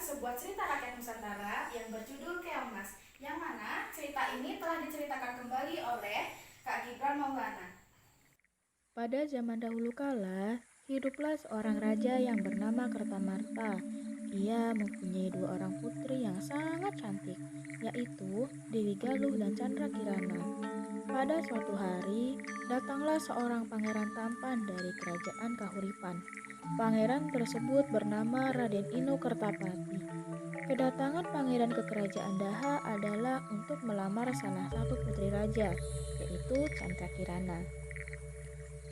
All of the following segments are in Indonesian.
sebuah cerita rakyat Nusantara yang berjudul Keong Mas, yang mana cerita ini telah diceritakan kembali oleh Kak Gibran Maulana. Pada zaman dahulu kala, hiduplah seorang raja yang bernama Kertamarta. Ia mempunyai dua orang putri yang sangat cantik, yaitu Dewi Galuh dan Chandra Kirana. Pada suatu hari, datanglah seorang pangeran tampan dari kerajaan Kahuripan. Pangeran tersebut bernama Raden Inu Kertapati. Kedatangan pangeran ke kerajaan Daha adalah untuk melamar salah satu putri raja, yaitu Chandra Kirana.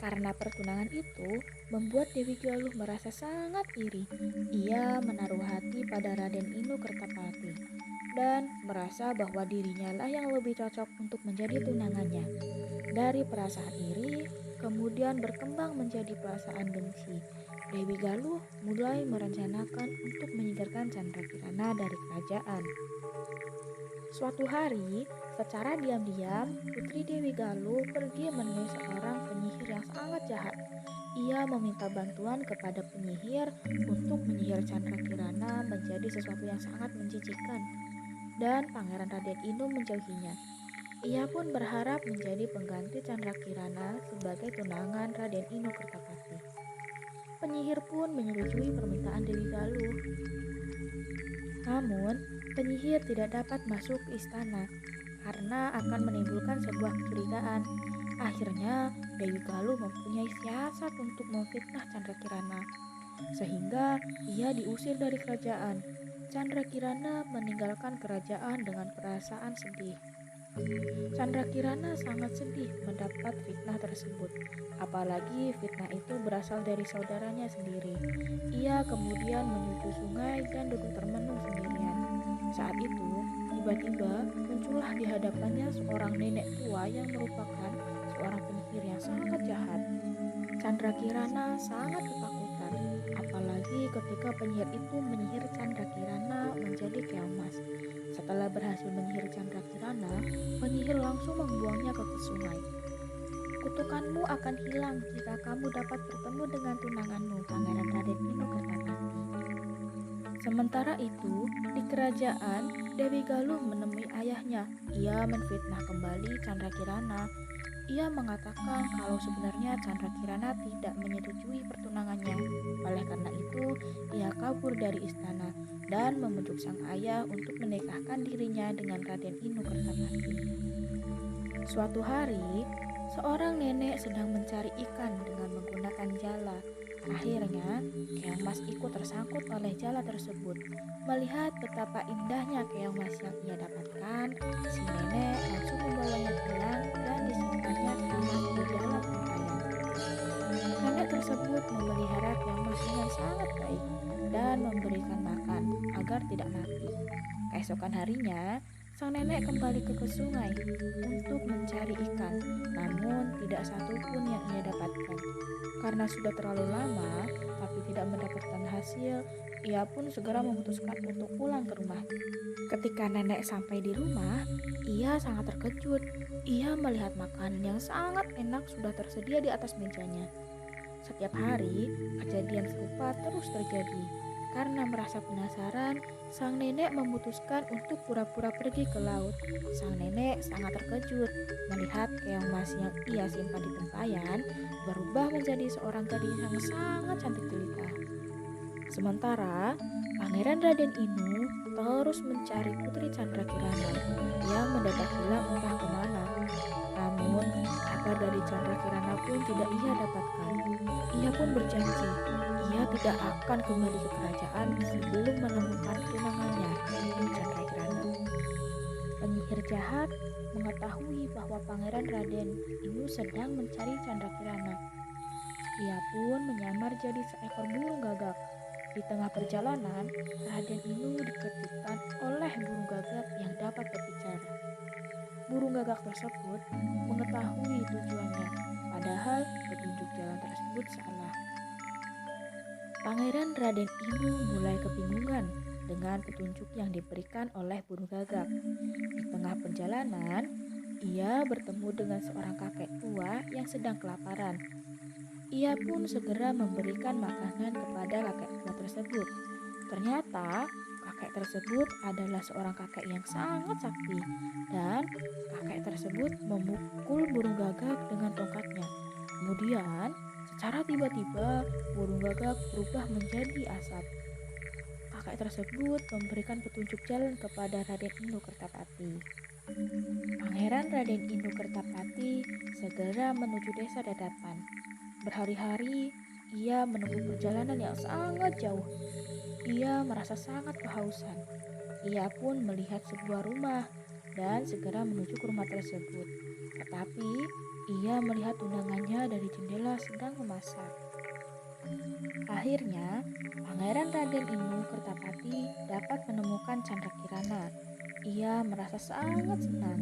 Karena pertunangan itu membuat Dewi Galuh merasa sangat iri. Ia menaruh hati pada Raden Inu Kertapati dan merasa bahwa dirinya lah yang lebih cocok untuk menjadi tunangannya. Dari perasaan iri, kemudian berkembang menjadi perasaan benci. Dewi Galuh mulai merencanakan untuk menyingkirkan Chandra Kirana dari kerajaan. Suatu hari, secara diam-diam, Putri Dewi Galuh pergi menemui seorang penyihir yang sangat jahat. Ia meminta bantuan kepada penyihir untuk menyihir Chandra Kirana menjadi sesuatu yang sangat menjijikan. Dan Pangeran Raden Inu menjauhinya. Ia pun berharap menjadi pengganti Chandra Kirana sebagai tunangan Raden Inu Kertapati. Penyihir pun menyetujui permintaan Dewi Galuh. Namun, penyihir tidak dapat masuk ke istana karena akan menimbulkan sebuah kecurigaan. Akhirnya, Dewi Galuh mempunyai siasat untuk memfitnah Chandra Kirana, sehingga ia diusir dari kerajaan. Chandra Kirana meninggalkan kerajaan dengan perasaan sedih. Chandra Kirana sangat sedih mendapat fitnah tersebut. Apalagi fitnah itu berasal dari saudaranya sendiri. Ia kemudian menuju sungai dan duduk termenung sendirian. Saat itu, tiba-tiba muncullah di hadapannya seorang nenek tua yang merupakan seorang penyihir yang sangat jahat. Chandra Kirana sangat ketakutan, apalagi ketika penyihir itu menyihir Chandra Kirana menjadi keong mas. Setelah berhasil menyihir Chandra Kirana, penyihir langsung membuangnya ke sungai. Kutukanmu akan hilang jika kamu dapat bertemu dengan tunanganmu, Pangeran Raden Inu Kertapati. Sementara itu, di kerajaan, Dewi Galuh menemui ayahnya. Ia menfitnah kembali Chandra Kirana. Ia mengatakan kalau sebenarnya Chandra Kirana tidak menyetujui pertunangannya. Oleh karena itu, ia kabur dari istana dan membujuk sang ayah untuk menikahkan dirinya dengan Raden Inu Kertapati. Suatu hari, seorang nenek sedang mencari ikan dengan menggunakan jala. Akhirnya, keong mas ikut tersangkut oleh jala tersebut. Melihat betapa indahnya keong mas yang ia dapatkan, si nenek langsung membawanya pulang dan disimpannya keong mas di dalam tempayan. Nenek tersebut memelihara keong mas dengan sangat baik dan memberikan makan agar tidak mati. Keesokan harinya, sang nenek kembali ke sungai untuk mencari ikan, namun tidak satu pun yang ia dapatkan. Karena sudah terlalu lama, tapi tidak mendapatkan hasil, ia pun segera memutuskan untuk pulang ke rumah. Ketika nenek sampai di rumah, ia sangat terkejut. Ia melihat makanan yang sangat enak sudah tersedia di atas mejanya. Setiap hari, kejadian serupa terus terjadi. Karena merasa penasaran, sang nenek memutuskan untuk pura-pura pergi ke laut. Sang nenek sangat terkejut melihat keong mas yang ia simpan di tempayan berubah menjadi seorang gadis yang sangat cantik jelita. Sementara, Pangeran Raden Inu terus mencari Putri Chandra Kirana yang mendadak hilang entah kemana. Namun, kabar dari Chandra Kirana pun tidak ia dapatkan. Ia pun berjanji, ia tidak akan kembali ke kerajaan sebelum menemukan tunangannya, yaitu Chandra Kirana. Penyihir jahat mengetahui bahwa Pangeran Raden Inu sedang mencari Chandra Kirana. Ia pun menyamar jadi seekor burung gagak. Di tengah perjalanan, Raden Inu dikejutkan oleh burung gagak yang dapat berbicara. Burung gagak tersebut mengetahui tujuannya, padahal petunjuk jalan tersebut salah. Pangeran Raden Inu mulai kebingungan dengan petunjuk yang diberikan oleh burung gagak. Di tengah perjalanan, ia bertemu dengan seorang kakek tua yang sedang kelaparan. Ia pun segera memberikan makanan kepada kakek tua tersebut. Ternyata Kakek tersebut adalah seorang kakek yang sangat sakti dan kakek tersebut memukul burung gagak dengan tongkatnya. Kemudian, secara tiba-tiba burung gagak berubah menjadi asap. Kakek tersebut memberikan petunjuk jalan kepada Raden Inu Kertapati. Pangeran Raden Inu Kertapati segera menuju desa Dadapan. Berhari-hari, ia menempuh perjalanan yang sangat jauh. Ia merasa sangat kehausan. Ia pun melihat sebuah rumah dan segera menuju ke rumah tersebut. Tetapi, ia melihat tunangannya dari jendela sedang memasak. Akhirnya, Pangeran Raden Inu Kertapati dapat menemukan Candrakirana. Ia merasa sangat senang.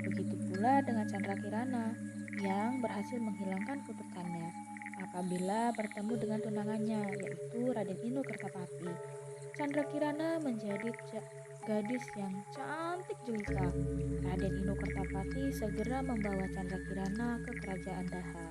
Begitu pula dengan Candrakirana yang berhasil menghilangkan kutukannya apabila bertemu dengan tunangannya, yaitu Raden Inu Kertapati. Candrakirana menjadi gadis yang cantik jelita. Raden Inu Kertapati segera membawa Candrakirana ke kerajaan Daha.